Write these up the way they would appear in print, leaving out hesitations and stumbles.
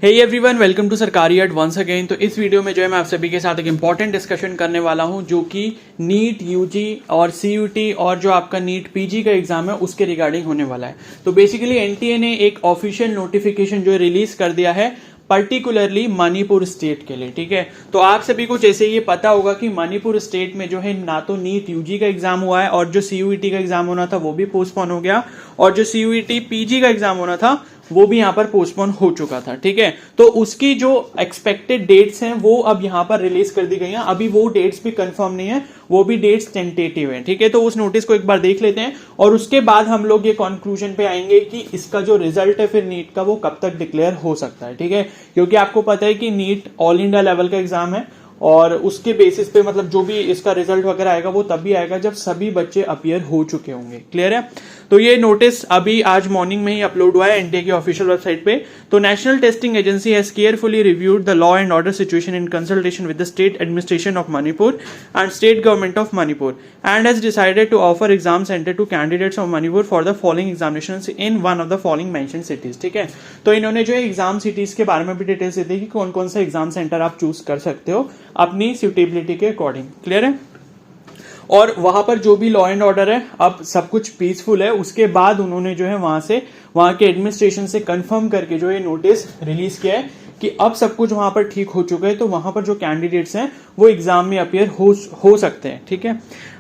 Hey everyone, welcome to सरकारी add once again. तो इस वीडियो में जो है मैं आप सभी के साथ एक इंपॉर्टेंट डिस्कशन करने वाला हूं जो कि नीट यूजी और सीयूटी और जो आपका नीट पीजी का एग्जाम है उसके रिगार्डिंग होने वाला है। तो बेसिकली एनटीए ने एक ऑफिशियल नोटिफिकेशन जो है रिलीज कर दिया है पर्टिकुलरली मणिपुर स्टेट के लिए। ठीक है, तो आप सभी को जैसे ये पता होगा कि मणिपुर स्टेट में जो है ना तो नीट यूजी का एग्जाम हुआ है और जो सीयूईटी का एग्जाम होना था वो भी पोस्टपोन हो गया, और जो सीयूईटी पीजी का एग्जाम होना था वो भी यहाँ पर पोस्टपोन हो चुका था। ठीक है, तो उसकी जो एक्सपेक्टेड डेट्स हैं वो अब यहाँ पर रिलीज कर दी गई हैं। अभी वो डेट्स भी कंफर्म नहीं है, वो भी डेट्स टेंटेटिव हैं। ठीक है, तो उस नोटिस को एक बार देख लेते हैं और उसके बाद हम लोग ये कंक्लूजन पे आएंगे कि इसका जो रिजल्ट है फिर नीट का वो कब तक डिक्लेयर हो सकता है। ठीक है, क्योंकि आपको पता है कि नीट ऑल इंडिया लेवल का एग्जाम है और उसके बेसिस पे मतलब जो भी इसका रिजल्ट वगैरह आएगा वो तब भी आएगा जब सभी बच्चे अपीयर हो चुके होंगे। क्लियर है? तो ये नोटिस अभी आज मॉर्निंग में ही अपलोड हुआ है एनटीए की ऑफिशियल वेबसाइट पे। तो National Testing Agency has carefully reviewed the law and order situation in consultation with the state administration of Manipur and state government of Manipur and has decided to offer exam centre to candidates of Manipur for the following examinations in one of the following mentioned cities. ठीक है, तो इन्होंने जो है exam cities के बारे में भी डिटेल्स देते हैं कि कौन कौन सा एग्जाम सेंटर आप चूज कर सकते हो अपनी सुटेबिलिटी के अकॉर्डिंग। क्लियर है? और वहां पर जो भी लॉ एंड ऑर्डर है अब सब कुछ पीसफुल है। उसके बाद उन्होंने जो है वहां के एडमिनिस्ट्रेशन से कंफर्म करके जो ये नोटिस रिलीज किया है कि अब सब कुछ वहां पर ठीक हो चुका है, तो वहां पर जो कैंडिडेट्स हैं वो एग्जाम में अपीयर हो सकते हैं। ठीक है,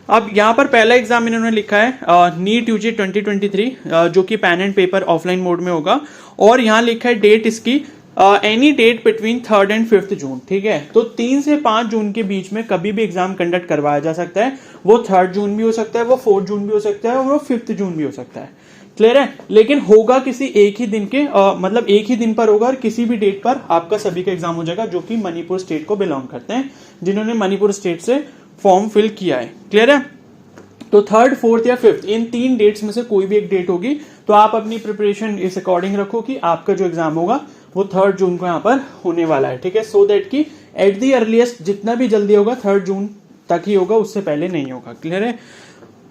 अब यहाँ पर पहला एग्जाम इन्होंने लिखा है नीट यूजी 2023 जो कि pen and paper offline mode में होगा, और यहाँ लिखा है डेट इसकी any date between 3rd and 5th June. ठीक है, तो 3 से 5 जून के बीच में कभी भी एग्जाम कंडक्ट करवाया जा सकता है। वो 3rd जून भी हो सकता है, वो 4th जून भी हो सकता है और वो 5th जून भी हो सकता है। क्लियर है? लेकिन होगा किसी एक ही दिन के मतलब एक ही दिन पर होगा और किसी भी डेट पर आपका सभी का एग्जाम हो जाएगा जो कि मणिपुर स्टेट को बिलोंग करते हैं, जिन्होंने मणिपुर स्टेट से फॉर्म फिल किया है। क्लियर है? तो 3rd, 4th या 5th इन 3 डेट्स में से कोई भी एक डेट होगी, तो आप अपनी प्रिपरेशन इस अकॉर्डिंग रखो कि आपका जो एग्जाम होगा वो 3rd जून को यहाँ पर होने वाला है। ठीक है, सो दैट कि एट दी अर्लीस्ट जितना भी जल्दी होगा 3rd जून तक ही होगा, उससे पहले नहीं होगा। क्लियर है?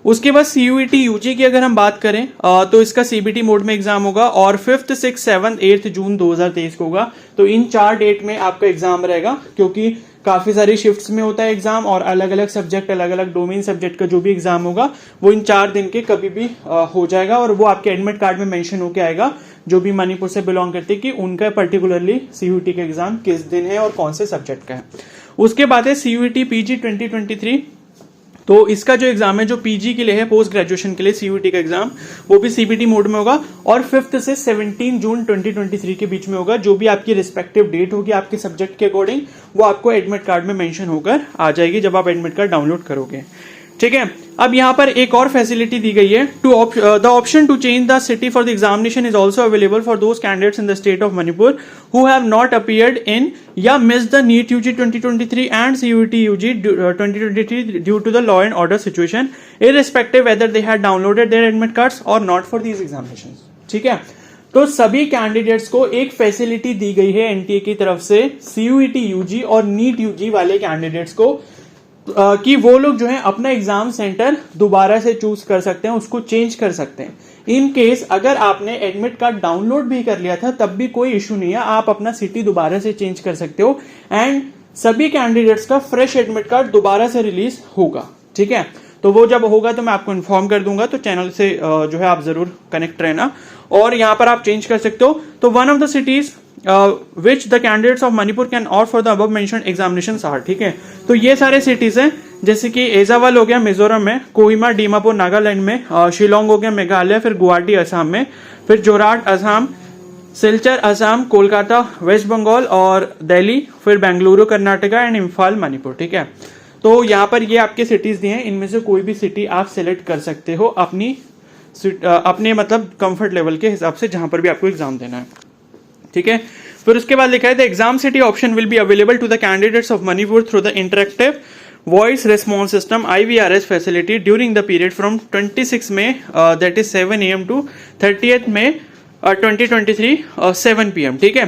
उसके बाद सीयूईटी यूजी की अगर हम बात करें तो इसका सीबीटी मोड में एग्जाम होगा और 5th, 6th, 7th, 8th जून 2023 को होगा। तो इन 4 डेट में आपका एग्जाम रहेगा, क्योंकि काफी सारी शिफ्ट्स में होता है एग्जाम और अलग अलग सब्जेक्ट, अलग अलग डोमेन सब्जेक्ट का जो भी एग्जाम होगा वो इन 4 दिन के कभी भी हो जाएगा, और वो आपके एडमिट कार्ड में मेंशन होके आएगा जो भी मणिपुर से बिलोंग करते हैं कि उनका पर्टिकुलरली सीयूईटी का एग्जाम किस दिन है और कौन से सब्जेक्ट का है। उसके बाद है सीयूईटी पीजी 2023। तो इसका जो एग्जाम है जो पीजी के लिए है, पोस्ट ग्रेजुएशन के लिए सीयूईटी का एग्जाम, वो भी सीबीटी मोड में होगा और 5th से 17 जून 2023 के बीच में होगा। जो भी आपकी रिस्पेक्टिव डेट होगी आपके सब्जेक्ट के अकॉर्डिंग वो आपको एडमिट कार्ड में मेंशन होकर आ जाएगी जब आप एडमिट कार्ड डाउनलोड करोगे। ठीक है, अब यहाँ पर एक और फैसिलिटी दी गई है, the option to change the city for the examination is also available for those candidates in the state of Manipur who have not appeared in या miss the NEET UG 2023 and CUET UG 2023 due to the law and order situation irrespective whether they had downloaded their admit cards और not for these examinations. ठीक है, तो सभी candidates को एक facility दी गई है एनटीए की तरफ से सीयूईटी यूजी और नीट यूजी वाले कैंडिडेट्स को कि वो लोग जो है अपना एग्जाम सेंटर दोबारा से चूज कर सकते हैं, उसको चेंज कर सकते हैं। इन केस अगर आपने एडमिट कार्ड डाउनलोड भी कर लिया था तब भी कोई इशू नहीं है, आप अपना सिटी दोबारा से चेंज कर सकते हो एंड सभी कैंडिडेट्स का फ्रेश एडमिट कार्ड दोबारा से रिलीज होगा। ठीक है, तो वो जब होगा तो मैं आपको इन्फॉर्म कर दूंगा, तो चैनल से जो है आप जरूर कनेक्ट रहना और यहाँ पर आप चेंज कर सकते हो। तो one of the cities which the candidates of Manipur can opt for the above mentioned examinations are। ठीक है, तो ये सारे सिटीज हैं जैसे कि एजावाल हो गया मिजोरम में, कोहिमा डीमापुर नागालैंड में, शिलोंग हो गया मेघालय, फिर गुवाहाटी असम में, फिर जोरहाट असम, सिलचर असम, कोलकाता वेस्ट बंगाल और दिल्ली, फिर बेंगलुरु कर्नाटका एंड इम्फाल मणिपुर। ठीक है, तो यहाँ पर ये आपके सिटीज दिए हैं, इनमें से कोई भी सिटी आप सिलेक्ट कर सकते हो अपने मतलब कंफर्ट लेवल के हिसाब से जहां पर भी आपको एग्जाम देना है। ठीक है, फिर उसके बाद लिखा है the exam city option will be available to the candidates of Manipur through the interactive voice response system IVRS facility during the period from 26 May that is 7 AM to 30th May 2023 7 PM। ठीक है,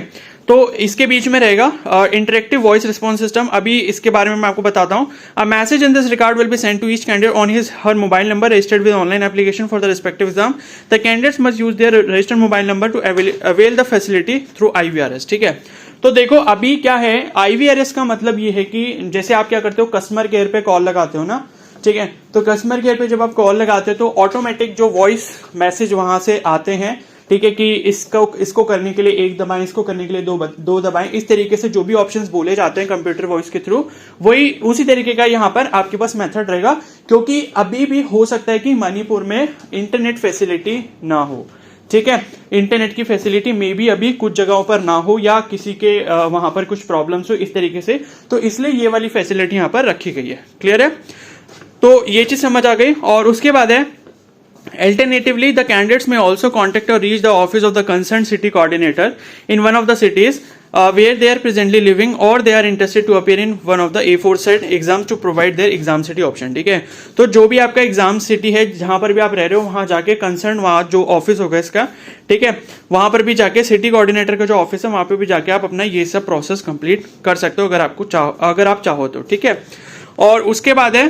तो इसके बीच में रहेगा interactive voice response system. अभी इसके बारे में मैं आपको बताता हूँ। A message in this record will be sent to each candidate on his her mobile number registered with online application for the respective exam. The candidates must use their registered mobile number to avail the facility through IVRS। ठीक है, तो देखो अभी क्या है, IVRS का मतलब ये है कि जैसे आप क्या करते हो, कस्टमर केयर पे कॉल लगाते हो ना, ठीक है, तो कस्टमर केयर पे जब आप कॉल लगाते हो तो ऑटोमेटिक जो वॉइस मैसेज वहां से आते हैं, ठीक है, कि इसको करने के लिए एक दबाएं, इसको करने के लिए दो दबाएं, इस तरीके से जो भी ऑप्शंस बोले जाते हैं कंप्यूटर वॉइस के थ्रू, वही उसी तरीके का यहाँ पर आपके पास मेथड रहेगा। क्योंकि अभी भी हो सकता है कि मणिपुर में इंटरनेट फैसिलिटी ना हो, ठीक है, इंटरनेट की फैसिलिटी में भी अभी कुछ जगहों पर ना हो, या किसी के वहां पर कुछ प्रॉब्लम्स हो इस तरीके से, तो इसलिए ये वाली फैसिलिटी यहाँ पर रखी गई है। क्लियर है, तो ये चीज समझ आ गई। और उसके बाद है Alternatively, the candidates may also contact or reach the office of the concerned city coordinator in one of the cities where they are presently living, or they are interested to appear in one of the aforesaid exams to provide their exam city option। ठीक है, तो जो भी आपका exam city है, जहां पर भी आप रह रहे हो, वहां जाके कंसर्न वहां जो ऑफिस होगा इसका, ठीक है, वहां पर भी जाके सिटी कोऑर्डिनेटर का जो ऑफिस है वहां पर भी जाके आप अपना ये सब प्रोसेस कंप्लीट कर सकते हो अगर आप चाहो तो। ठीक है, और उसके बाद है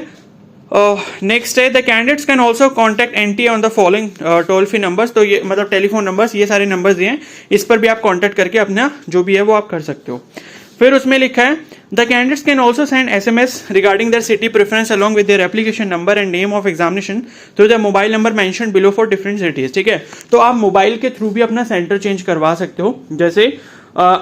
नेक्स्ट है the candidates can also contact NTA on the following toll free numbers. तो ये मतलब टेलीफोन नंबर्स, ये सारे नंबर्स दिए हैं, इस पर भी आप कॉन्टैक्ट करके अपना जो भी है वो आप कर सकते हो। फिर उसमें लिखा है the candidates can also send SMS regarding their city preference along with their application number and name of examination through the mobile number mentioned below for different cities. ठीक है, तो आप मोबाइल के थ्रू भी अपना सेंटर चेंज करवा सकते हो। जैसे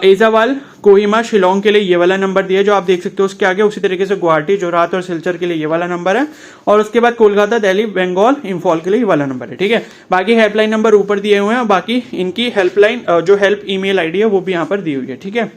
एजावाल कोहिमा शिलोंग के लिए ये वाला नंबर दिया जो आप देख सकते हो उसके आगे, उसी तरीके से गुवाहाटी जोरहाट और सिलचर के लिए ये वाला नंबर है, और उसके बाद कोलकाता दिल्ली बंगाल इंफॉल के लिए ये वाला नंबर है। ठीक है, बाकी हेल्पलाइन नंबर ऊपर दिए हुए हैं, और बाकी इनकी हेल्पलाइन जो हेल्प ईमेल आईडी है वो भी यहाँ पर दी हुई है। ठीक है,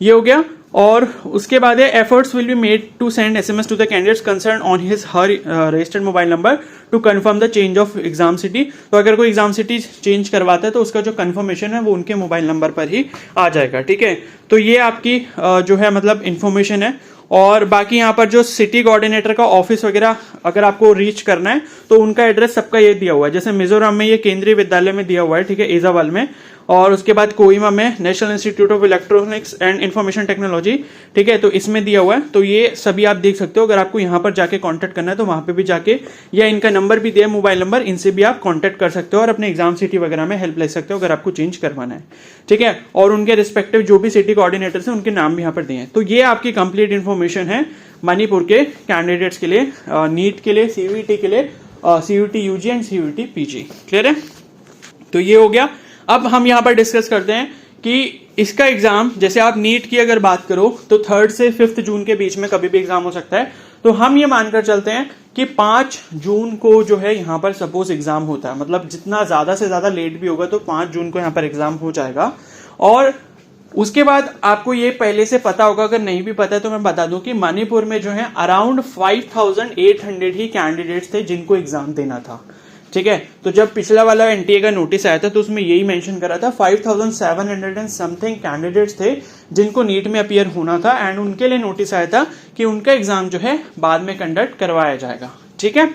ये हो गया। और उसके बाद है efforts will be made to send SMS to the candidates concern on his her registered mobile number to confirm the change of exam city. तो अगर कोई एग्जाम सिटी चेंज करवाता है तो उसका जो कंफर्मेशन है वो उनके मोबाइल नंबर पर ही आ जाएगा। ठीक है, तो ये आपकी जो है मतलब इंफॉर्मेशन है। और बाकी यहाँ पर जो सिटी कोऑर्डिनेटर का ऑफिस वगैरह अगर आपको रीच करना है तो उनका एड्रेस सबका ये दिया हुआ है। जैसे मिजोरम में ये केंद्रीय विद्यालय में दिया हुआ है, ठीक है, एजावाल में, और उसके बाद कोहिमा में national institute of electronics and information technology, ठीक है, तो इसमें दिया हुआ है। तो ये सभी आप देख सकते हो। अगर आपको यहाँ पर जाके कांटेक्ट करना है तो वहां पे भी जाके, या इनका नंबर भी दिया है मोबाइल नंबर, इनसे भी आप कांटेक्ट कर सकते हो और अपने एग्जाम सिटी वगैरह में हेल्प ले सकते हो अगर आपको चेंज करवाना है। ठीक है, और उनके रिस्पेक्टिव जो भी सिटी कोऑर्डिनेटर्स हैं उनके नाम भी यहाँ पर दिए हैं। तो ये आपकी कंप्लीट इन्फॉर्मेशन है मणिपुर के कैंडिडेट्स के लिए, नीट के लिए, CUET के लिए, CUET UG and CUET PG। Clear है, तो ये हो गया। अब हम यहाँ पर डिस्कस करते हैं कि इसका एग्जाम, जैसे आप नीट की अगर बात करो तो 3 से 5 जून के बीच में कभी भी एग्जाम हो सकता है। तो हम ये मानकर चलते हैं कि 5 जून को जो है यहाँ पर सपोज एग्जाम होता है, मतलब जितना ज्यादा से ज्यादा लेट भी होगा तो 5 जून को यहाँ पर एग्जाम हो जाएगा। और उसके बाद आपको ये पहले से पता होगा, अगर नहीं भी पता है तो मैं बता दूं कि मणिपुर में जो है अराउंड 5800 ही कैंडिडेट्स थे जिनको एग्जाम देना था। ठीक है, तो जब पिछला वाला NTA का नोटिस आया था तो उसमें यही मेंशन करा था 5700 एंड समथिंग कैंडिडेट्स थे जिनको नीट में अपीयर होना था, एंड उनके लिए नोटिस आया था कि उनका एग्जाम जो है बाद में कंडक्ट करवाया जाएगा। ठीक है,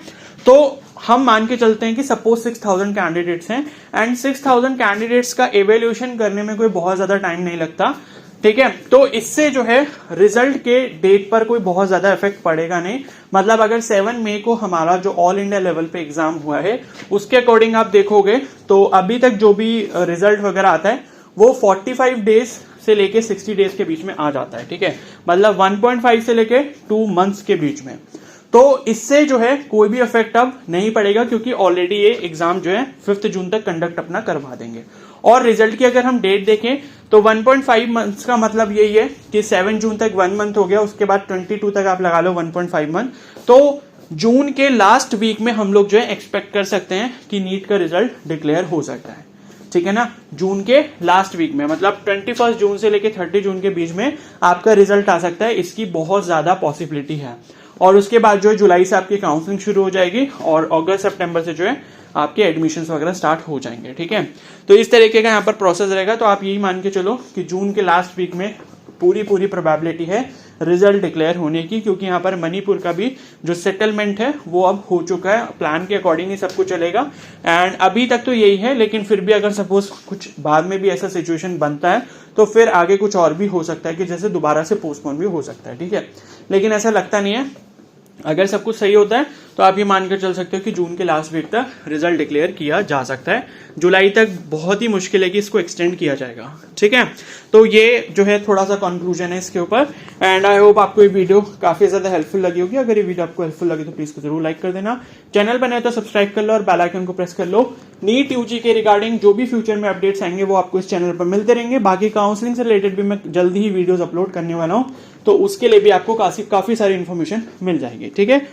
तो हम मान के चलते हैं कि सपोज 6000 कैंडिडेट्स हैं, एंड 6000 कैंडिडेट्स का एवेल्यूशन करने में कोई बहुत ज्यादा टाइम नहीं लगता। ठीक है, तो इससे जो है रिजल्ट के डेट पर कोई बहुत ज्यादा इफेक्ट पड़ेगा नहीं। मतलब अगर 7 मई को हमारा जो ऑल इंडिया लेवल पे एग्जाम हुआ है उसके अकॉर्डिंग आप देखोगे तो अभी तक जो भी रिजल्ट वगैरह आता है वो 45 डेज से लेके 60 डेज के बीच में आ जाता है। ठीक है, मतलब 1.5 से लेके 2 मंथ्स के बीच में। तो इससे जो है कोई भी इफेक्ट अब नहीं पड़ेगा, क्योंकि ऑलरेडी ये एग्जाम जो है 5 जून तक कंडक्ट अपना करवा देंगे। और रिजल्ट की अगर हम डेट देखें तो 1.5 मंथ्स का मतलब यही है कि 7 जून तक 1 मंथ हो गया, उसके बाद 22 तक आप लगा लो 1.5 मंथ। तो जून के लास्ट वीक में हम लोग जो है एक्सपेक्ट कर सकते हैं कि नीट का रिजल्ट डिक्लेयर हो सकता है। ठीक है ना, जून के लास्ट वीक में, मतलब 21 जून से लेके 30 जून के बीच में आपका रिजल्ट आ सकता है, इसकी बहुत ज्यादा पॉसिबिलिटी है। और उसके बाद जो है जुलाई से आपकी काउंसलिंग शुरू हो जाएगी, और अगस्त सितंबर से जो है आपके एडमिशन्स वगैरह स्टार्ट हो जाएंगे। ठीक है, तो इस तरीके का यहाँ पर प्रोसेस रहेगा। तो आप यही मान के चलो कि जून के लास्ट वीक में पूरी प्रोबेबिलिटी है रिजल्ट डिक्लेयर होने की, क्योंकि यहाँ पर मणिपुर का भी जो सेटलमेंट है वो अब हो चुका है, प्लान के अकॉर्डिंग ही सब कुछ चलेगा। एंड अभी तक तो यही है, लेकिन फिर भी अगर सपोज कुछ बाद में भी ऐसा सिचुएशन बनता है तो फिर आगे कुछ और भी हो सकता है कि जैसे दोबारा से पोस्टपोन भी हो सकता है, ठीक है। लेकिन ऐसा लगता नहीं है, अगर सब कुछ सही होता है तो आप ये मानकर चल सकते हो कि जून के लास्ट वीक तक रिजल्ट डिक्लेयर किया जा सकता है। जुलाई तक बहुत ही मुश्किल है कि इसको एक्सटेंड किया जाएगा, ठीक है। तो ये जो है थोड़ा सा कंक्लूजन है इसके ऊपर। एंड आई होप आपको ये वीडियो काफी ज्यादा हेल्पफुल लगी होगी। अगर ये वीडियो आपको हेल्पफुल लगी तो प्लीज जरूर लाइक कर देना, चैनल पर नए तो सब्सक्राइब कर लो और बेल आइकन को प्रेस कर लो। नीट यूजी के रिगार्डिंग जो भी फ्यूचर में अपडेट्स आएंगे वो आपको इस चैनल पर मिलते रहेंगे। बाकी काउंसलिंग से रिलेटेड भी मैं जल्दी ही वीडियोस अपलोड करने वाला हूँ, तो उसके लिए भी आपको काफी सारी इन्फॉर्मेशन मिल जाएगी, ठीक है।